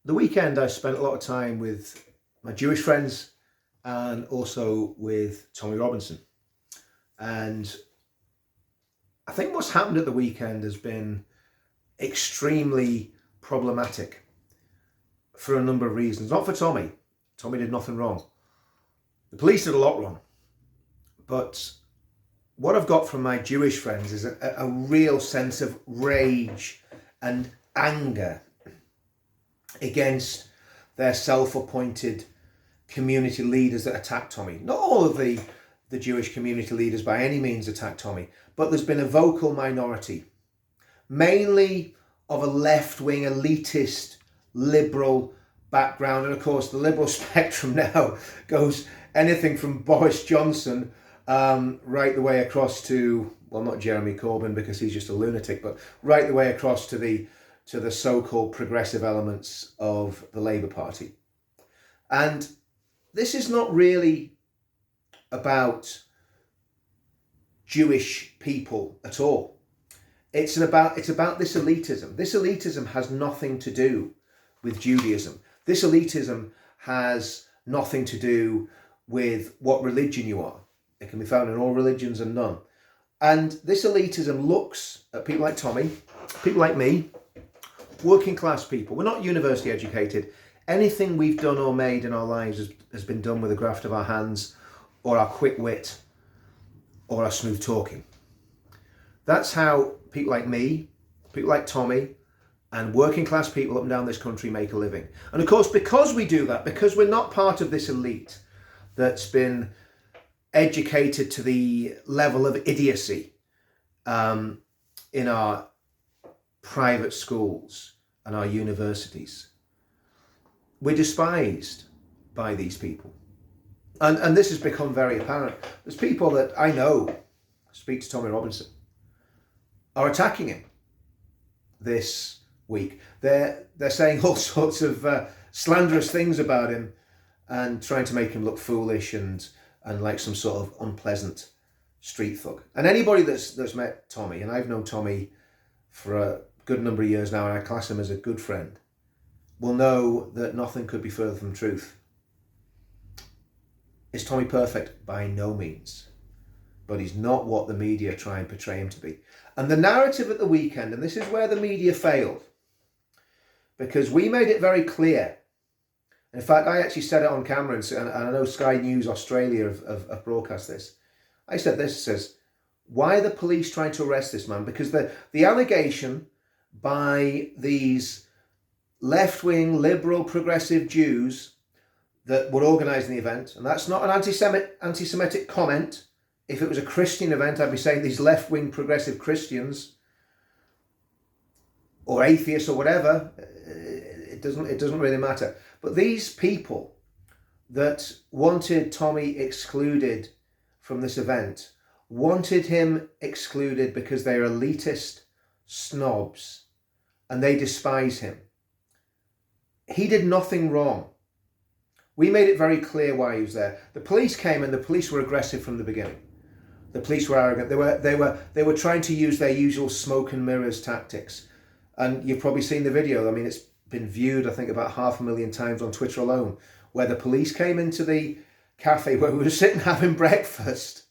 The weekend I spent a lot of time with my Jewish friends and also with Tommy Robinson. And I think what's happened at the weekend has been extremely problematic for a number of reasons. Not for Tommy. Tommy did nothing wrong. The police did a lot wrong. But what I've got from my Jewish friends is a real sense of rage and anger against their self-appointed community leaders that attacked Tommy. Not all of the Jewish community leaders by any means attacked Tommy, but there's been a vocal minority, mainly of a left-wing, elitist, liberal background. And of course, the liberal spectrum now goes anything from Boris Johnson right the way across to, well, not Jeremy Corbyn because he's just a lunatic, but right the way across to the so-called progressive elements of the Labour Party. And this is not really about Jewish people at all. It's about this elitism. This elitism has nothing to do with Judaism. This elitism has nothing to do with what religion you are. It can be found in all religions and none. And this elitism looks at people like Tommy, people like me, working class people. We're not university educated. Anything we've done or made in our lives has been done with a graft of our hands or our quick wit or our smooth talking. That's how people like me, people like Tommy, and working class people up and down this country make a living. And of course, because we do that, because we're not part of this elite that's been educated to the level of idiocy in our private schools and our universities, we're despised by these people. And this has become very apparent. There's people that I know, speak to Tommy Robinson, are attacking him this week. They're saying all sorts of slanderous things about him and trying to make him look foolish and like some sort of unpleasant street thug. And anybody that's met Tommy, and I've known Tommy for a good number of years now, and I class him as a good friend, will know that nothing could be further from truth. Is Tommy perfect? By no means. But he's not what the media try and portray him to be. And the narrative at the weekend, and this is where the media failed, because we made it very clear. In fact, I actually said it on camera, and I know Sky News Australia have broadcast this. I said this, says, why are the police trying to arrest this man? Because the allegation by these left-wing, liberal, progressive Jews that were organising the event, and that's not an anti-Semitic comment. If it was a Christian event, I'd be saying these left-wing, progressive Christians or atheists or whatever. It doesn't really matter. But these people that wanted Tommy excluded from this event wanted him excluded because they're elitist snobs and they despise him. He did nothing wrong. We made it very clear why he was there. The police came and the police were aggressive from the beginning. The police were arrogant. They were trying to use their usual smoke and mirrors tactics. And you've probably seen the video. I mean, it's been viewed, I think, about 500,000 times on Twitter alone, where the police came into the cafe where we were sitting having breakfast.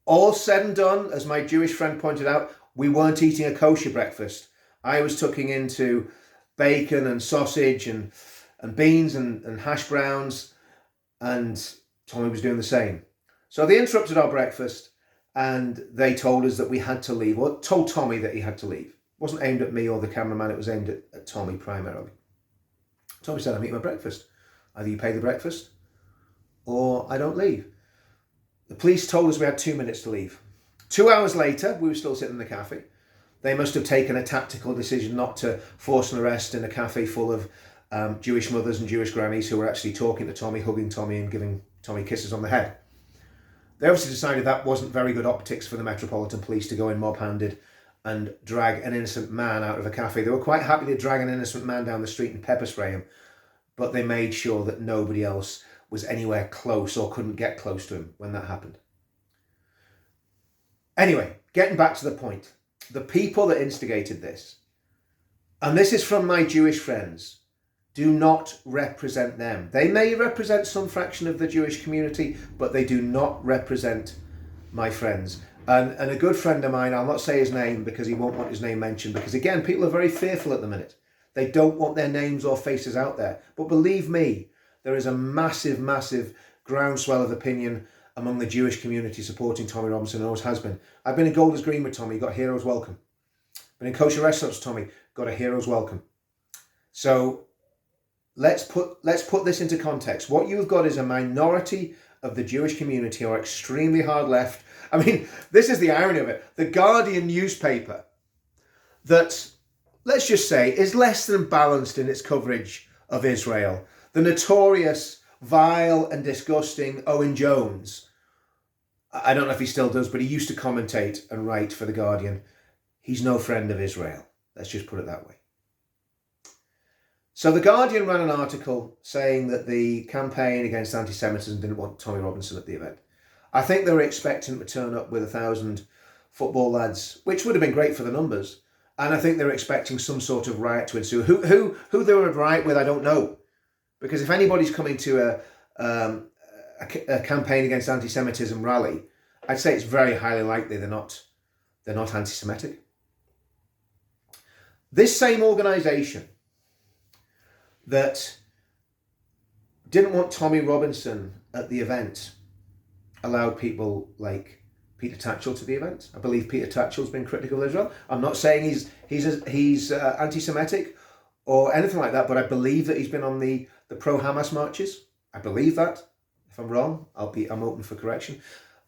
All said and done, as my Jewish friend pointed out, we weren't eating a kosher breakfast. I was tucking into bacon and sausage and beans and hash browns, and Tommy was doing the same. So they interrupted our breakfast and they told us that we had to leave, or told Tommy that he had to leave. It wasn't aimed at me or the cameraman, it was aimed at Tommy primarily. Tommy said, I'm eating my breakfast. Either you pay the breakfast or I don't leave. The police told us we had 2 minutes to leave. 2 hours later, we were still sitting in the cafe. They must have taken a tactical decision not to force an arrest in a cafe full of Jewish mothers and Jewish grannies who were actually talking to Tommy, hugging Tommy and giving Tommy kisses on the head. They obviously decided that wasn't very good optics for the Metropolitan Police to go in mob-handed and drag an innocent man out of a cafe. They were quite happy to drag an innocent man down the street and pepper spray him, but they made sure that nobody else was anywhere close or couldn't get close to him when that happened. Anyway, getting back to the point, the people that instigated this, and this is from my Jewish friends, do not represent them. They may represent some fraction of the Jewish community, but they do not represent my friends. And a good friend of mine, I'll not say his name because he won't want his name mentioned, because again, people are very fearful at the minute. They don't want their names or faces out there. But believe me, there is a massive, massive groundswell of opinion among the Jewish community supporting Tommy Robinson, and always has been. I've been in Golders Green with Tommy, got a hero's welcome. Been in kosher restaurants with Tommy, got a hero's welcome. So let's put this into context. What you've got is a minority of the Jewish community who are extremely hard left. I mean, this is the irony of it. The Guardian newspaper that, let's just say, is less than balanced in its coverage of Israel. The notorious, vile and disgusting Owen Jones, I don't know if he still does, but he used to commentate and write for The Guardian. He's no friend of Israel. Let's just put it that way. So The Guardian ran an article saying that the campaign against anti-Semitism didn't want Tommy Robinson at the event. I think they were expecting to turn up with 1,000 football lads, which would have been great for the numbers. And I think they were expecting some sort of riot to ensue. Who they would riot with, I don't know. Because if anybody's coming to a campaign against anti-Semitism rally, I'd say it's very highly likely they're not anti-Semitic. This same organisation that didn't want Tommy Robinson at the event allowed people like Peter Tatchell to the event. I believe Peter Tatchell's been critical of Israel. I'm not saying he's anti-Semitic or anything like that, but I believe that he's been on the pro-Hamas marches. I believe that. If I'm wrong, I'm open for correction.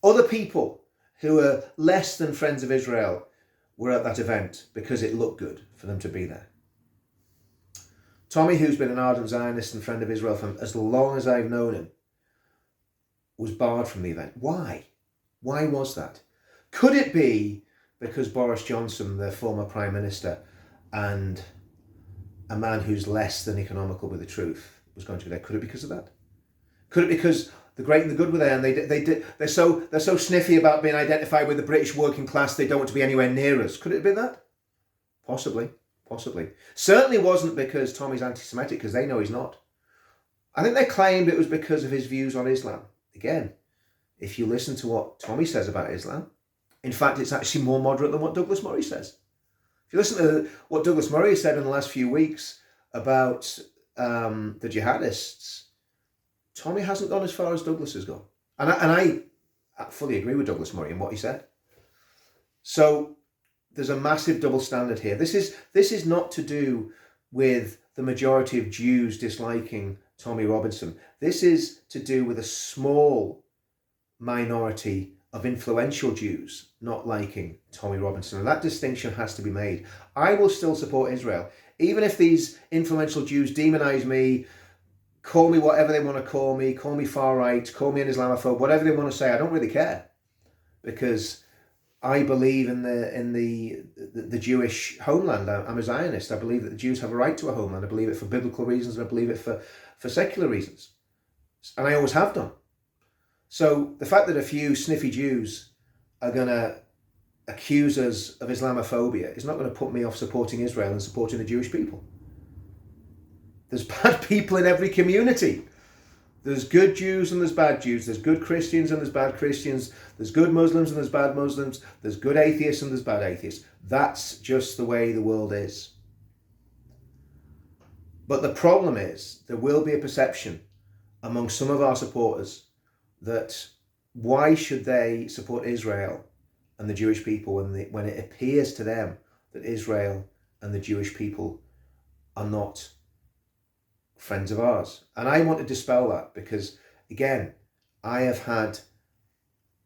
Other people who are less than friends of Israel were at that event because it looked good for them to be there. Tommy, who's been an ardent Zionist and friend of Israel for as long as I've known him, was barred from the event. Why? Why was that? Could it be because Boris Johnson, the former Prime Minister, and a man who's less than economical with the truth, was going to be there? Could it be because of that? Could it be because the great and the good were there, and they're so sniffy about being identified with the British working class, they don't want to be anywhere near us? Could it have been that? Possibly. Certainly wasn't because Tommy's anti-Semitic, because they know he's not. I think they claimed it was because of his views on Islam. Again, if you listen to what Tommy says about Islam, in fact, it's actually more moderate than what Douglas Murray says. If you listen to what Douglas Murray said in the last few weeks about the jihadists, Tommy hasn't gone as far as Douglas has gone. And I fully agree with Douglas Murray in what he said. So there's a massive double standard here. This is not to do with the majority of Jews disliking Tommy Robinson. This is to do with a small minority of influential Jews not liking Tommy Robinson. And that distinction has to be made. I will still support Israel. Even if these influential Jews demonize me, call me whatever they want to call me far right, call me an Islamophobe, whatever they want to say, I don't really care. Because I believe in the Jewish homeland. I'm a Zionist. I believe that the Jews have a right to a homeland. I believe it for biblical reasons, and I believe it for secular reasons. And I always have done. So the fact that a few sniffy Jews are going to accuse us of Islamophobia is not going to put me off supporting Israel and supporting the Jewish people. There's bad people in every community. There's good Jews and there's bad Jews. There's good Christians and there's bad Christians. There's good Muslims and there's bad Muslims. There's good atheists and there's bad atheists. That's just the way the world is. But the problem is there will be a perception among some of our supporters that why should they support Israel and the Jewish people when it appears to them that Israel and the Jewish people are not friends of ours. And I want to dispel that because, again, I have had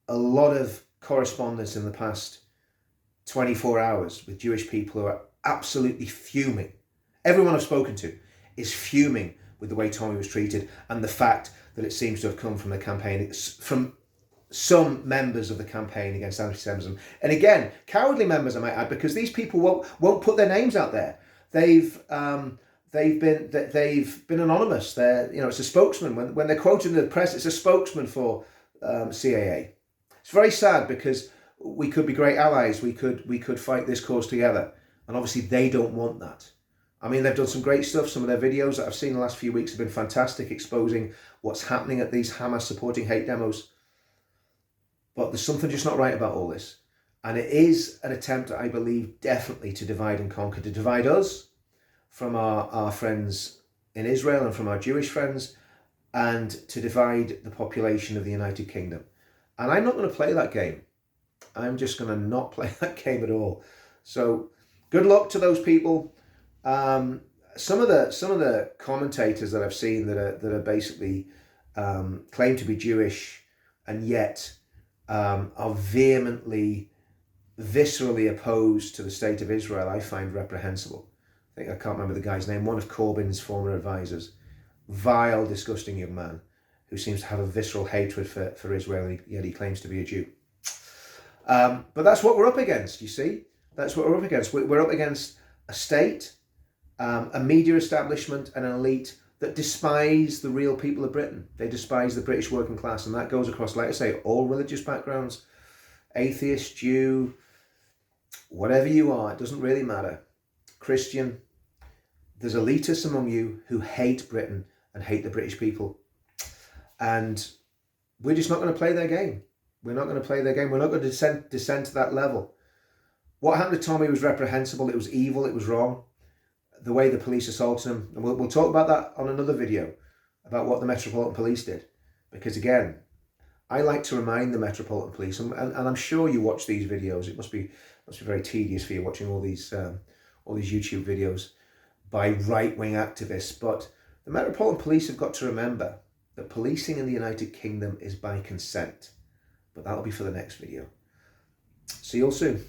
a lot of correspondence in the past 24 hours with Jewish people who are absolutely fuming. Everyone I've spoken to is fuming with the way Tommy was treated and the fact that it seems to have come from the campaign, from some members of the campaign against anti-Semitism. And again, cowardly members, I might add, because these people won't put their names out there. They've been anonymous. It's a spokesman. When they're quoted in the press, it's a spokesman for CAA. It's very sad because we could be great allies. We could fight this cause together, and obviously they don't want that. I mean, they've done some great stuff. Some of their videos that I've seen the last few weeks have been fantastic, exposing what's happening at these Hamas supporting hate demos. But there's something just not right about all this. And it is an attempt, I believe, definitely to divide and conquer, to divide us from our friends in Israel and from our Jewish friends, and to divide the population of the United Kingdom. And I'm not going to play that game. I'm just going to not play that game at all. So good luck to those people. Some of the commentators that I've seen that are basically claim to be Jewish and yet are vehemently, viscerally opposed to the state of Israel, I find reprehensible. I can't remember the guy's name. One of Corbyn's former advisors, vile, disgusting young man who seems to have a visceral hatred for Israel, yet he claims to be a Jew. But that's what we're up against, you see. That's what we're up against. We're up against a state, a media establishment, and an elite that despise the real people of Britain. They despise the British working class, and that goes across, like I say, all religious backgrounds, atheist, Jew, whatever you are, it doesn't really matter. Christian, there's elitists among you who hate Britain and hate the British people. And we're just not going to play their game. We're not going to play their game. We're not going to descend to that level. What happened to Tommy was reprehensible. It was evil. It was wrong. The way the police assaulted him. And we'll talk about that on another video, about what the Metropolitan Police did. Because again, I like to remind the Metropolitan Police, and I'm sure you watch these videos. It must be very tedious for you watching all these YouTube videos by right-wing activists. But the Metropolitan Police have got to remember that policing in the United Kingdom is by consent. But that'll be for the next video. See you all soon.